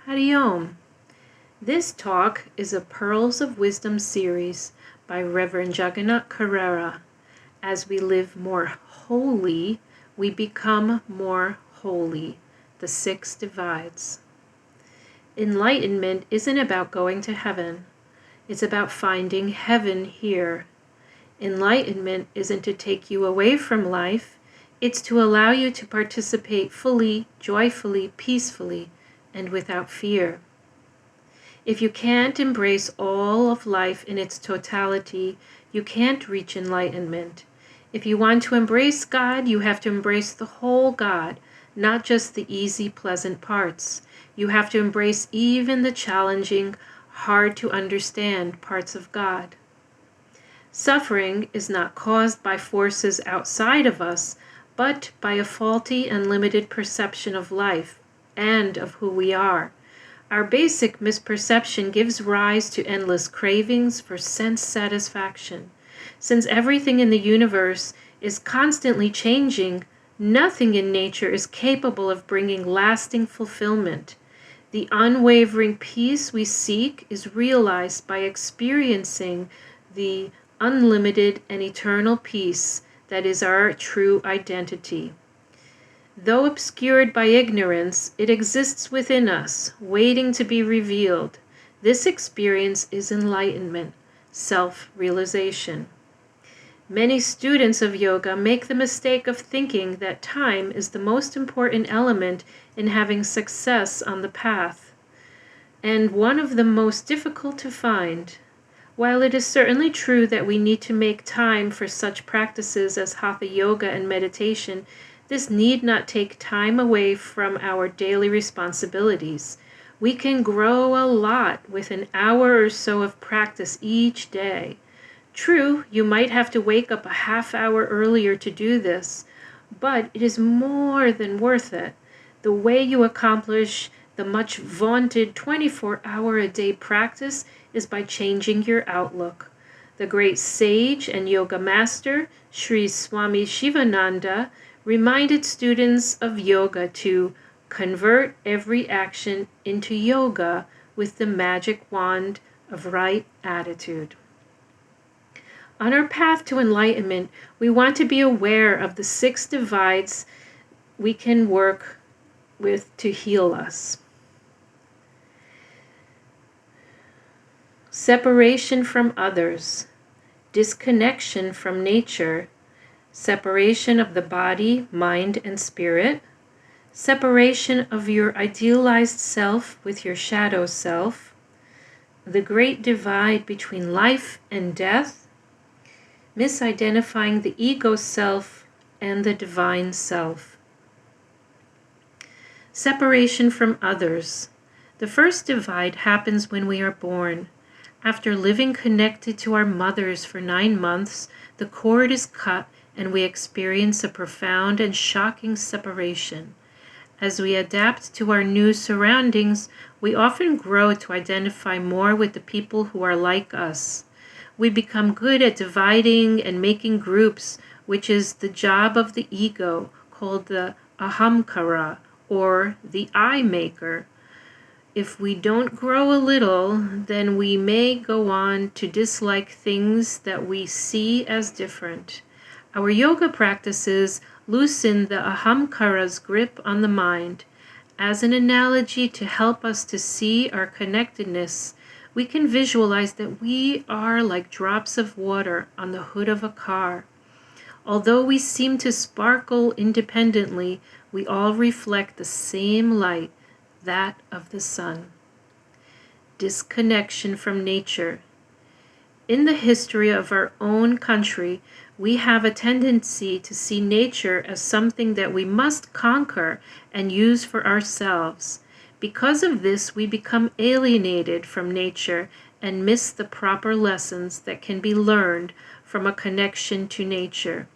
Hari Om. This talk is a Pearls of Wisdom series by Reverend Jagannath Carrera. As we live more wholly, we become more holy. The 6 divides. Enlightenment isn't about going to heaven. It's about finding heaven here. Enlightenment isn't to take you away from life. It's to allow you to participate fully, joyfully, peacefully, and without fear. If you can't embrace all of life in its totality, you can't reach enlightenment. If you want to embrace God, you have to embrace the whole God, not just the easy, pleasant parts. You have to embrace even the challenging, hard to understand parts of God. Suffering is not caused by forces outside of us, but by a faulty and limited perception of life and of who we are. Our basic misperception gives rise to endless cravings for sense satisfaction. Since everything in the universe is constantly changing, nothing in nature is capable of bringing lasting fulfillment. The unwavering peace we seek is realized by experiencing the unlimited and eternal peace that is our true identity. Though obscured by ignorance, it exists within us, waiting to be revealed. This experience is enlightenment, self-realization. Many students of yoga make the mistake of thinking that time is the most important element in having success on the path, and one of the most difficult to find. While it is certainly true that we need to make time for such practices as hatha yoga and meditation, this need not take time away from our daily responsibilities. We can grow a lot with an hour or so of practice each day. True, you might have to wake up a half hour earlier to do this, but it is more than worth it. The way you accomplish the much vaunted 24-hour-a-day practice is by changing your outlook. The great sage and yoga master, Sri Swami Shivananda, reminded students of yoga to convert every action into yoga with the magic wand of right attitude. On our path to enlightenment, we want to be aware of the 6 divides we can work with to heal us. Separation from others, disconnection from nature, separation of the body, mind, and spirit, separation of your idealized self with your shadow self, the great divide between life and death, misidentifying the ego self and the divine self. Separation from others. The first divide happens when we are born. After living connected to our mothers for 9 months, the cord is cut and we experience a profound and shocking separation. As we adapt to our new surroundings, we often grow to identify more with the people who are like us. We become good at dividing and making groups, which is the job of the ego, called the ahamkara, or the I maker. If we don't grow a little, then we may go on to dislike things that we see as different. Our yoga practices loosen the ahamkara's grip on the mind. As an analogy to help us to see our connectedness, we can visualize that we are like drops of water on the hood of a car. Although we seem to sparkle independently, we all reflect the same light, that of the sun. Disconnection from nature. In the history of our own country, we have a tendency to see nature as something that we must conquer and use for ourselves. Because of this, we become alienated from nature and miss the proper lessons that can be learned from a connection to nature.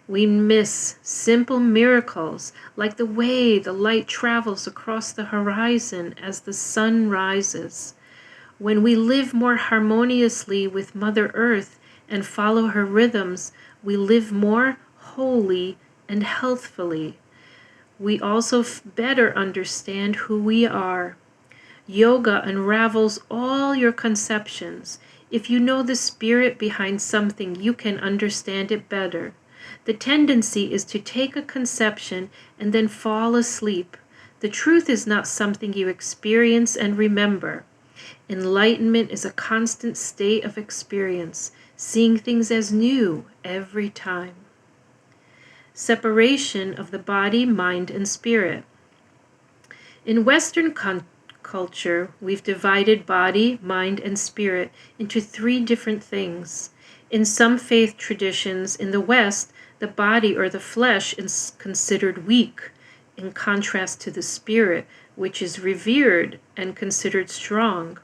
We miss simple miracles like the way the light travels across the horizon as the sun rises. When we live more harmoniously with Mother Earth and follow her rhythms, we live more wholly and healthfully. We also better understand who we are. Yoga unravels all your conceptions. If you know the spirit behind something, you can understand it better. The tendency is to take a conception and then fall asleep. The truth is not something you experience and remember. Enlightenment is a constant state of experience, seeing things as new every time. Separation of the body, mind, and spirit. In Western culture, we've divided body, mind, and spirit into three different things. In some faith traditions in the West, the body or the flesh is considered weak, in contrast to the spirit, which is revered and considered strong.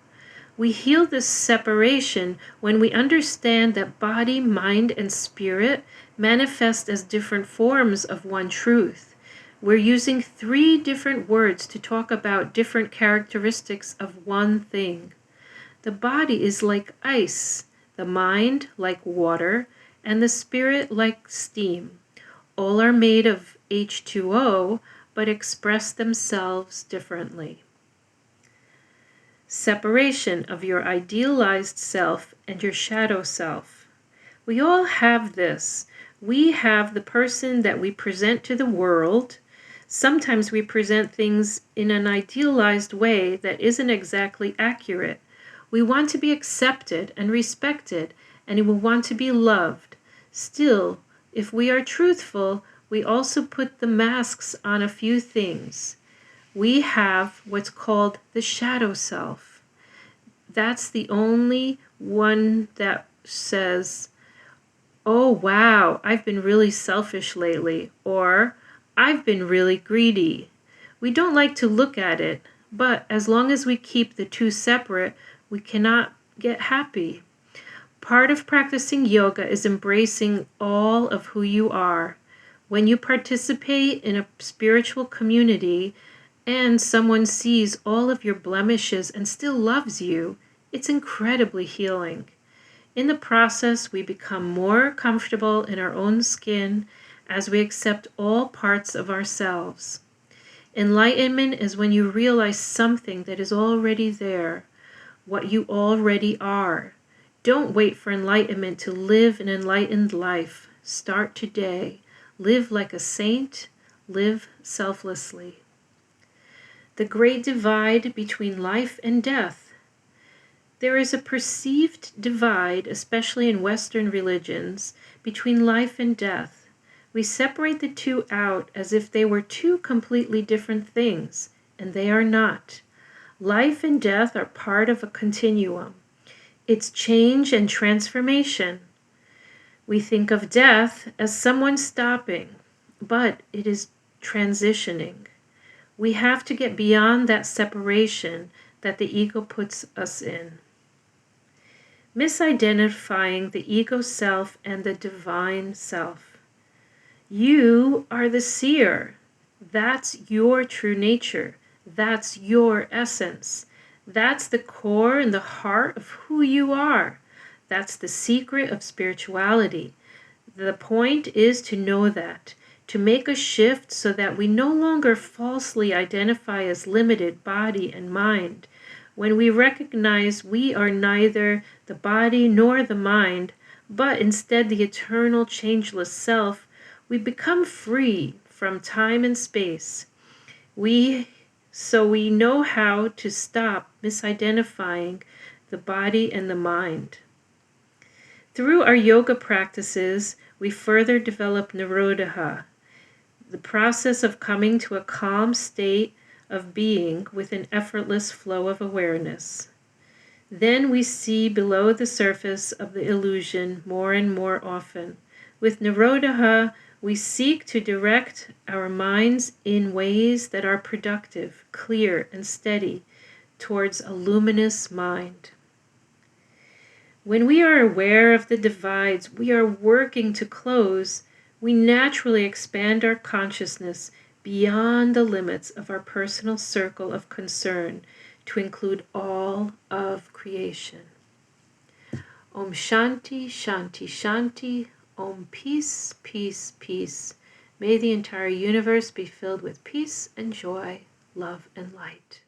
We heal this separation when we understand that body, mind, and spirit manifest as different forms of one truth. We're using three different words to talk about different characteristics of one thing. The body is like ice, the mind like water, and the spirit like steam. All are made of H2O, but express themselves differently. Separation of your idealized self and your shadow self. We all have this. We have the person that we present to the world. Sometimes we present things in an idealized way that isn't exactly accurate. We want to be accepted and respected, and we want to be loved. Still, if we are truthful, we also put the masks on a few things. We have what's called the shadow self. That's the only one that says, oh wow, I've been really selfish lately, or I've been really greedy. We don't like to look at it, but as long as we keep the two separate, we cannot get happy. Part of practicing yoga is embracing all of who you are. When you participate in a spiritual community, and someone sees all of your blemishes and still loves you, it's incredibly healing. In the process, we become more comfortable in our own skin as we accept all parts of ourselves. Enlightenment is when you realize something that is already there, what you already are. Don't wait for enlightenment to live an enlightened life. Start today. Live like a saint. Live selflessly. The great divide between life and death. There is a perceived divide, especially in Western religions, between life and death. We separate the two out as if they were two completely different things, and they are not. Life and death are part of a continuum. It's change and transformation. We think of death as someone stopping, but it is transitioning. We have to get beyond that separation that the ego puts us in. Misidentifying the ego self and the divine self. You are the seer. That's your true nature. That's your essence. That's the core and the heart of who you are. That's the secret of spirituality. The point is to know that, to make a shift so that we no longer falsely identify as limited body and mind. When we recognize we are neither the body nor the mind, but instead the eternal changeless self, we become free from time and space. So we know how to stop misidentifying the body and the mind. Through our yoga practices, we further develop Nirodha, the process of coming to a calm state of being with an effortless flow of awareness. Then we see below the surface of the illusion more and more often. With Nirodha, we seek to direct our minds in ways that are productive, clear, and steady towards a luminous mind. When we are aware of the divides we are working to close, we naturally expand our consciousness beyond the limits of our personal circle of concern to include all of creation. Om Shanti, Shanti, Shanti. Om Peace, Peace, Peace. May the entire universe be filled with peace and joy, love and light.